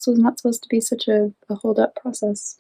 This was not supposed to be such a hold up process.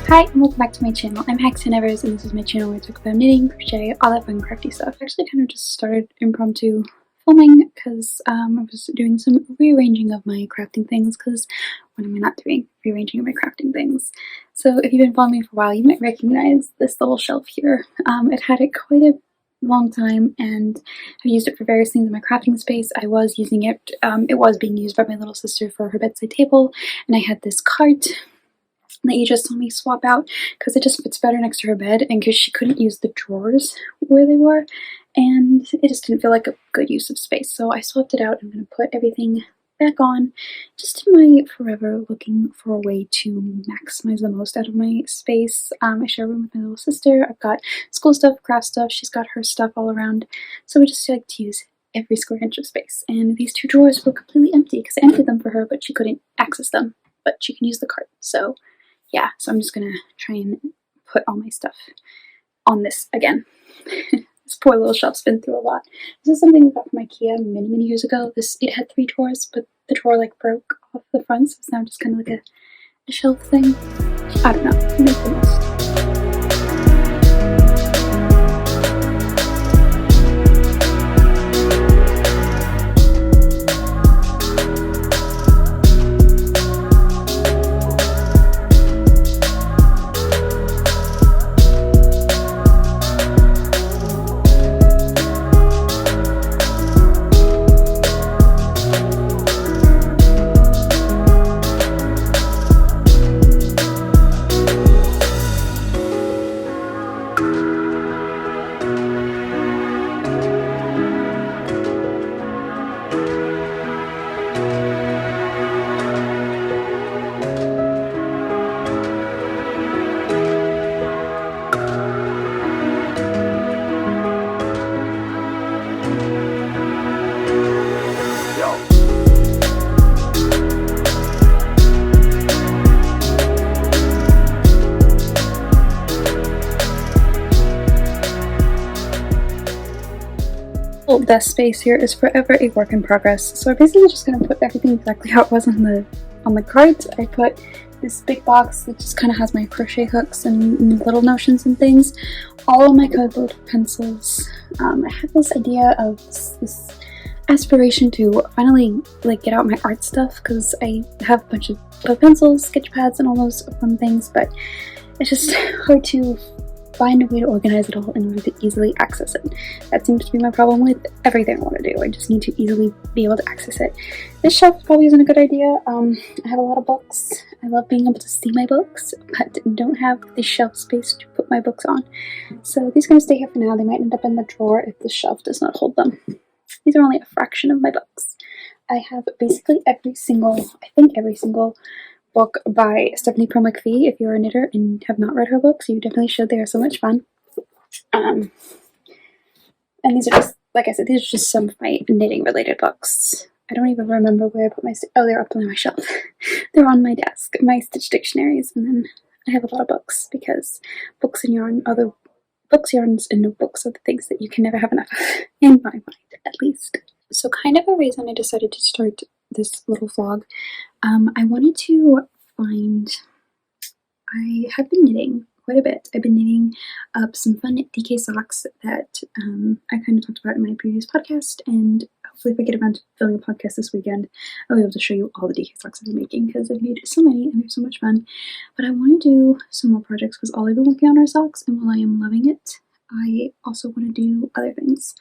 Hi and welcome back to my channel. I'm Haxann Evers and this is my channel where I talk about knitting, crochet, all that fun crafty stuff. I actually kind of just started impromptu filming because I was doing some rearranging of my crafting things, because when am I not doing rearranging of my crafting things? So if you've been following me for a while, you might recognize this little shelf here. It had it quite a long time and I've used it for various things in my crafting space. I was using it, it was being used by my little sister for her bedside table, and I had this cart that you just saw me swap out because it just fits better next to her bed, and because she couldn't use the drawers where they were, and it just didn't feel like a good use of space. So I swapped it out. I'm going to put everything back on, just in my forever looking for a way to maximize the most out of my space. I share a room with my little sister. I've got school stuff, craft stuff, she's got her stuff all around, so we just like to use every square inch of space. And these two drawers were completely empty because I emptied them for her, but she couldn't access them, but she can use the cart. So yeah, so I'm just gonna try and put all my stuff on this again. This poor little shelf's been through a lot. This is something we got from IKEA many years ago. It had 3 drawers, but the drawer like broke off the front, so it's now just kind of like a shelf thing. I don't know, make the most. This space here is forever a work in progress, so I'm basically just going to put everything exactly how it was on the cart. I put this big box that just kind of has my crochet hooks and little notions and things, all of my colored pencils. I had this idea of this aspiration to finally like get out my art stuff, because I have a bunch of pencils, sketch pads, and all those fun things, but it's just hard to find a way to organize it all in order to easily access it. That seems to be my problem with everything I want to do. I just need to easily be able to access it. This shelf probably isn't a good idea. I have a lot of books. I love being able to see my books, but don't have the shelf space to put my books on. So these are going to stay here for now. They might end up in the drawer if the shelf does not hold them. These are only a fraction of my books. I have basically every single book by Stephanie Pearl McPhee. If you're a knitter and have not read her books, you definitely should. They are so much fun. And these are just, like I said, these are just some of my knitting related books. I don't even remember where I put my oh, they're up on my shelf. They're on my desk, my stitch dictionaries, and then I have a lot of books, because books and yarn are the books, yarns, and notebooks are the things that you can never have enough of, in my mind, at least. So kind of a reason I decided to start this little vlog, I wanted to find, I have been knitting quite a bit. I've been knitting up some fun DK socks that I kind of talked about in my previous podcast, and hopefully if I get around to filming a podcast this weekend, I'll be able to show you all the DK socks I'm making, because I've made so many and they're so much fun. But I want to do some more projects, because all I've been working on are socks, and while I am loving it, I also want to do other things.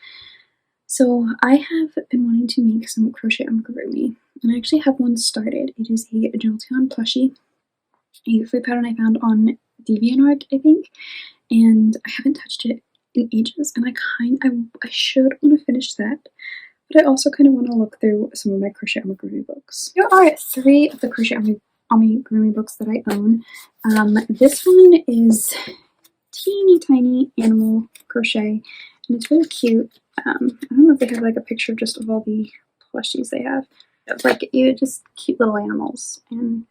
So I have been wanting to make some crochet amigurumi, and I actually have one started. It is a Jolteon plushie, a free pattern I found on DeviantArt, I think, and I haven't touched it in ages, and I should want to finish that, but I also kind of want to look through some of my crochet amigurumi books. Here are 3 of the crochet amigurumi books that I own. This one is teeny tiny animal crochet, and it's really cute. I don't know if they have like a picture just of all the plushies they have. It's like just cute little animals, and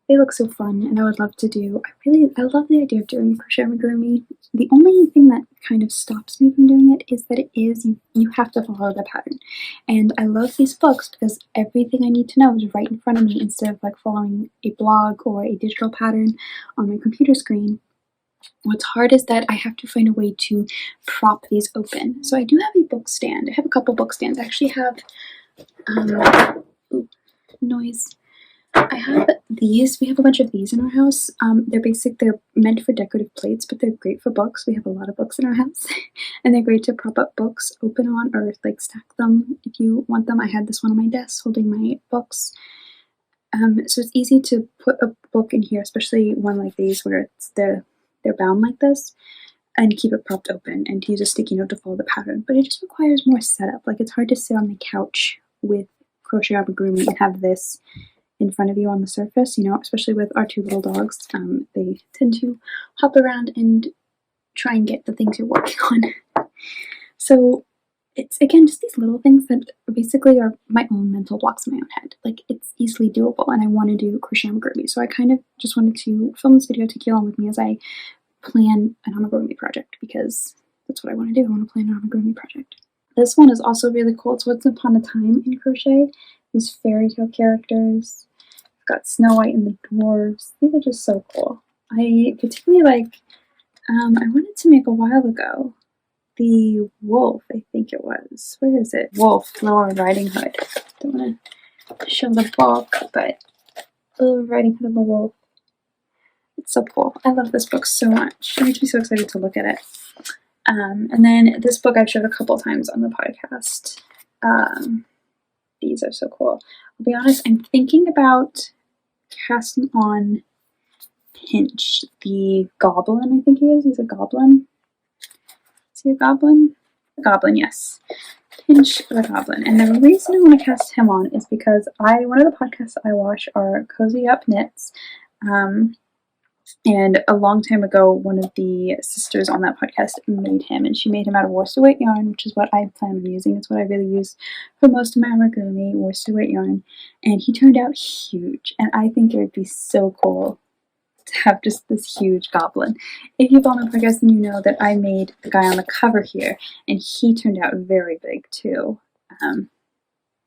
they look so fun, and I would love to do. I love the idea of doing crochet amigurumi. The only thing that kind of stops me from doing it is that you have to follow the pattern. And I love these books because everything I need to know is right in front of me instead of like following a blog or a digital pattern on my computer screen. What's hard is that I have to find a way to prop these open. So I do have a book stand. I have a couple book stands. I actually have noise. I have these. We have a bunch of these in our house. They're meant for decorative plates, but they're great for books. We have a lot of books in our house, and they're great to prop up books open on, or like stack them if you want them. I had this one on my desk holding my books. So it's easy to put a book in here, especially one like these where they're bound like this, and keep it propped open, and to use a sticky note to follow the pattern. But it just requires more setup. Like, it's hard to sit on the couch with crochet amigurumi and have this in front of you on the surface, you know, especially with our 2 little dogs. They tend to hop around and try and get the things you're working on. So it's, again, just these little things that basically are my own mental blocks in my own head. Like, it's easily doable, and I want to do crochet amigurumi. So I kind of just wanted to film this video, take you along with me as I plan an amigurumi project, because that's what I want to do. I want to plan an amigurumi project. This one is also really cool. It's Once Upon a Time in crochet. These fairy tale characters. I've got Snow White and the dwarves. These are just so cool. I particularly like, I wanted to make a while ago, the wolf, I think it was. Where is it? Wolf, Little Riding Hood. Don't want to show the book, but Little Riding Hood and the Wolf. It's so cool. I love this book so much. It makes me so excited to look at it. And then this book I've showed a couple times on the podcast. These are so cool. I'll be honest, I'm thinking about casting on Pinch, the goblin, I think he is. He's a goblin. Is he a goblin? A goblin, yes. Pinch the goblin. And the reason I want to cast him on is because one of the podcasts I watch are Cozy Up Knits. And a long time ago, one of the sisters on that podcast made him, and she made him out of worsted weight yarn, which is what I plan on using. It's what I really use for most of my amigurumi, worsted weight yarn. And he turned out huge, and I think it would be so cool to have just this huge goblin. If you follow my podcast, then you know that I made the guy on the cover here, and he turned out very big too,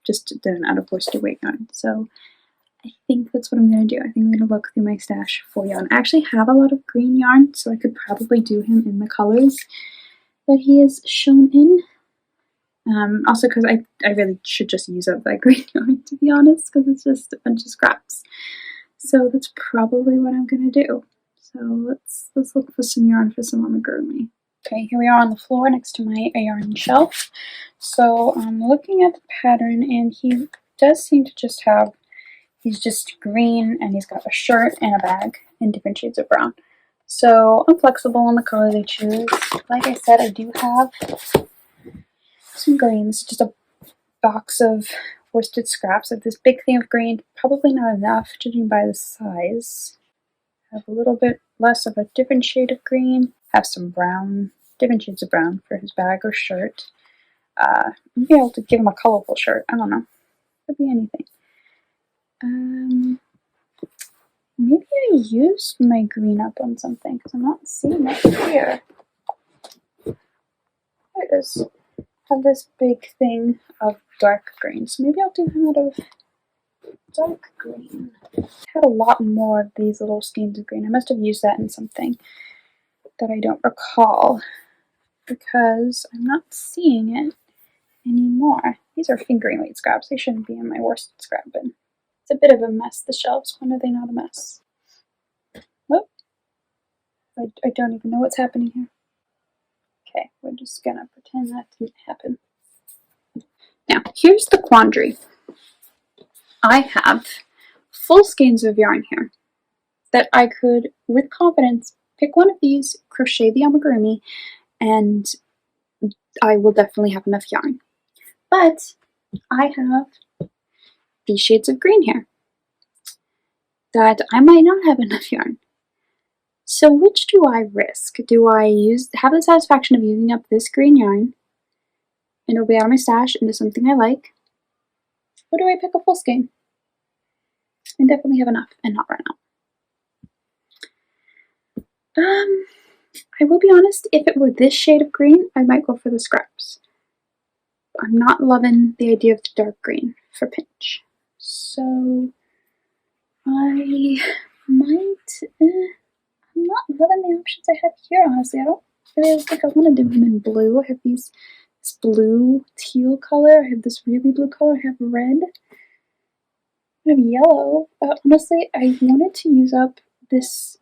just done out of worsted weight yarn. So I think that's what I'm going to do. I think I'm going to look through my stash for yarn. I actually have a lot of green yarn, so I could probably do him in the colors that he is shown in. Also, because I really should just use up that green yarn, to be honest, because it's just a bunch of scraps. So that's probably what I'm going to do. So let's look for some yarn for some amigurumi. Okay, here we are on the floor next to my yarn shelf. So I'm looking at the pattern, and he does seem to just have, he's just green, and he's got a shirt and a bag in different shades of brown. So I'm flexible on the color they choose. Like I said, I do have some green. This is just a box of worsted scraps of this big thing of green. Probably not enough, judging by the size. Have a little bit less of a different shade of green. Have some brown, different shades of brown for his bag or shirt. Maybe I'll give him a colorful shirt. I don't know. Could be anything. Maybe I used my green up on something because I'm not seeing it here. There it is. I have this big thing of dark green, so maybe I'll do him out of dark green. I had a lot more of these little skeins of green. I must have used that in something that I don't recall because I'm not seeing it anymore. These are fingering weight scraps. They shouldn't be in my worsted scrap bin. It's a bit of a mess, the shelves. When are they not a mess? Oh, I don't even know what's happening here. Okay, we're just gonna pretend that didn't happen. Now, here's the quandary. I have full skeins of yarn here that I could, with confidence, pick one of these, crochet the amigurumi, and I will definitely have enough yarn. But I have these shades of green here that I might not have enough yarn. So which do I risk? Do I have the satisfaction of using up this green yarn and it'll be out of my stash into something I like? Or do I pick a full skein and definitely have enough and not run out? I will be honest, if it were this shade of green, I might go for the scraps. I'm not loving the idea of the dark green for pinch. So I might, I'm not loving the options I have here, honestly. I don't really think I want to do them in blue. I have this blue teal color. I have this really blue color. I have red. I have yellow. Honestly, I wanted to use up this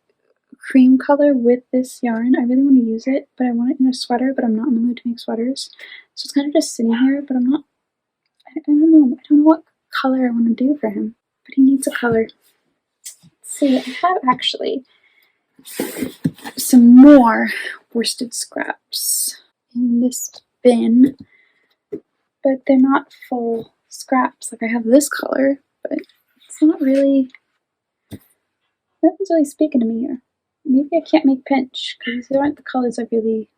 cream color with this yarn. I really want to use it, but I want it in a sweater, but I'm not in the mood to make sweaters. So it's kind of just sitting here, but I don't know. I don't know what color I want to do for him, but he needs a color. Let's see, I have actually some more worsted scraps in this bin, but they're not full scraps. Like I have this color, but it's not really, nothing's really speaking to me here. Maybe I can't make pinch because they aren't the colors I really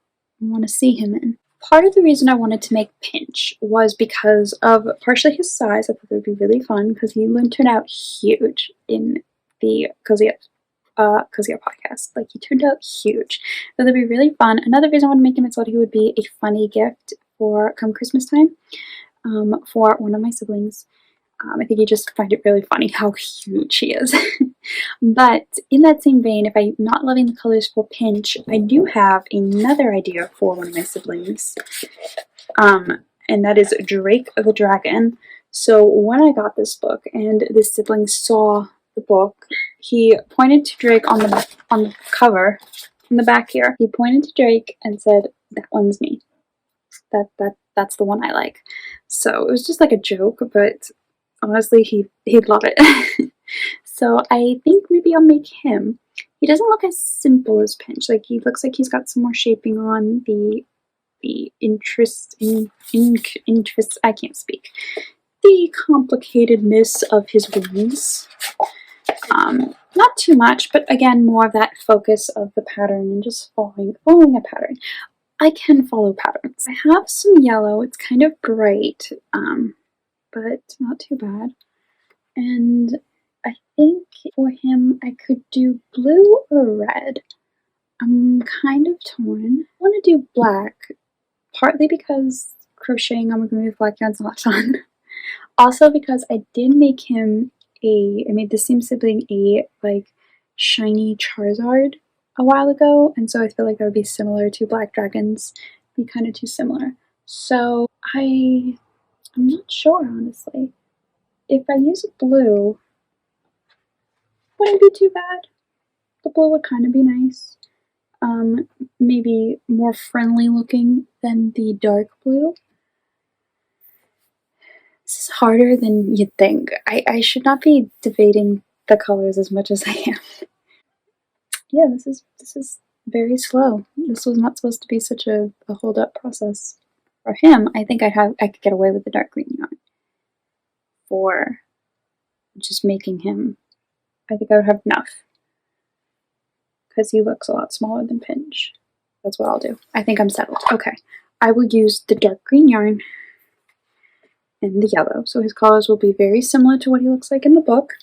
want to see him in. Part of the reason I wanted to make pinch was because of partially his size. I thought it would be really fun because he turned out huge in the Cozy Up podcast. Like he turned out huge. So that'd be really fun. Another reason I want to make him is that he would be a funny gift for come Christmas time for one of my siblings. I think you just find it really funny how huge he is. But in that same vein, if I'm not loving the colors for pinch, I do have another idea for one of my siblings. And that is Drake the Dragon. So when I got this book and the sibling saw the book, he pointed to Drake on the cover, in the back here. He pointed to Drake and said, "That one's me. That's the one I like." So it was just like a joke, but honestly, he'd love it. So I think maybe I'll make him. He doesn't look as simple as pinch. Like he looks like he's got some more shaping on the interest. I can't speak. The complicatedness of his wings. Not too much, but again, more of that focus of the pattern and just following a pattern. I can follow patterns. I have some yellow. It's kind of bright, but not too bad. And I think for him, I could do blue or red. I'm kind of torn. I want to do black, partly because crocheting amigurumi with black yarn is a lot of fun. Also because I did make him I made the same sibling a like shiny Charizard a while ago, and so I feel like that would be similar to black dragons, be kind of too similar. So I'm not sure, honestly. If I use a blue, wouldn't be too bad. The blue would kind of be nice. Maybe more friendly looking than the dark blue. This is harder than you'd think. I should not be debating the colors as much as I am. Yeah, this is very slow. This was not supposed to be such a hold up process. For him, I think I could get away with the dark green yarn. For just making him, I think I would have enough. Because he looks a lot smaller than pinch. That's what I'll do. I think I'm settled. Okay. I will use the dark green yarn and the yellow. So his colors will be very similar to what he looks like in the book.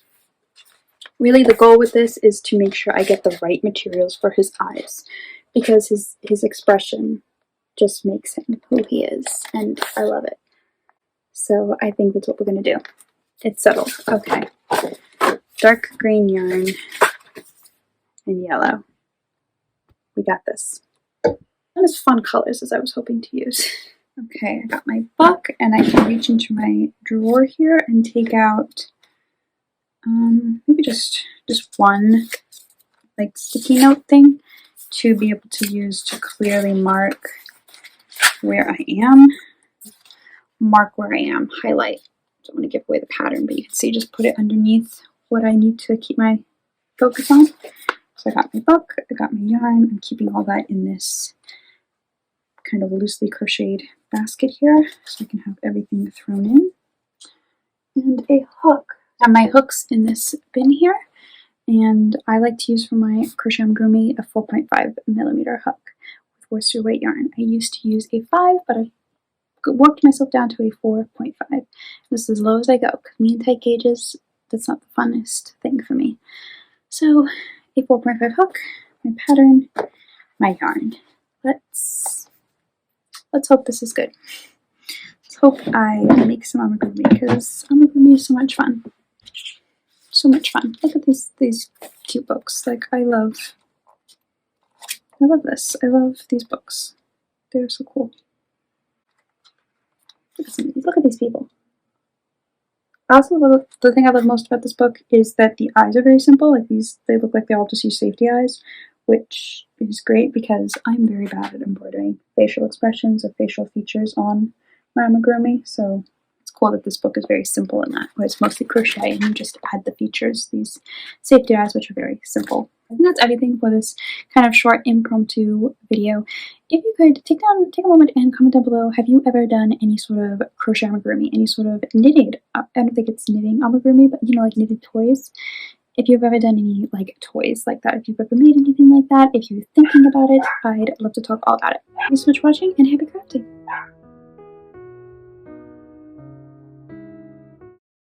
Really, the goal with this is to make sure I get the right materials for his eyes. Because his expression just makes him who he is. And I love it. So I think that's what we're going to do. It's settled. Okay. Dark green yarn and yellow. We got this. Not as fun colors as I was hoping to use. Okay, I got my book and I can reach into my drawer here and take out maybe just one like sticky note thing to be able to use to clearly mark where I am, mark where I am, highlight. Don't want to give away the pattern, but you can see just put it underneath what I need to keep my focus on. So I got my book, I got my yarn, I'm keeping all that in this kind of loosely crocheted basket here so I can have everything thrown in. And a hook. Now my hook's in this bin here, and I like to use for my crochet amigurumi a 4.5mm hook with worsted weight yarn. I used to use a 5, but I worked myself down to a 4.5. This is as low as I go, because me and tight gauges, that's not the funnest thing for me. So a 4.5 hook, my pattern, my yarn. Let's hope this is good. Let's hope I make some amigurumi, because amigurumi is so much fun. So much fun. Look at these cute books. Like I love this. I love these books. They're so cool. Look at some of these. Look at these people. Also, the thing I love most about this book is that the eyes are very simple. Like these, they look like they all just use safety eyes, which is great because I'm very bad at embroidering facial expressions or facial features on my amigurumi. So it's cool that this book is very simple in that, where it's mostly crochet and you just add the features, these safety eyes, which are very simple. I think that's everything for this kind of short impromptu video. If you could take a moment and comment down below, have you ever done any sort of crochet amigurumi, any sort of knitted, I don't think it's knitting amigurumi, but you know, like knitted toys. If you've ever done any like toys like that, if you've ever made anything like that, if you're thinking about it, I'd love to talk all about it. Thanks so much for watching and happy crafting!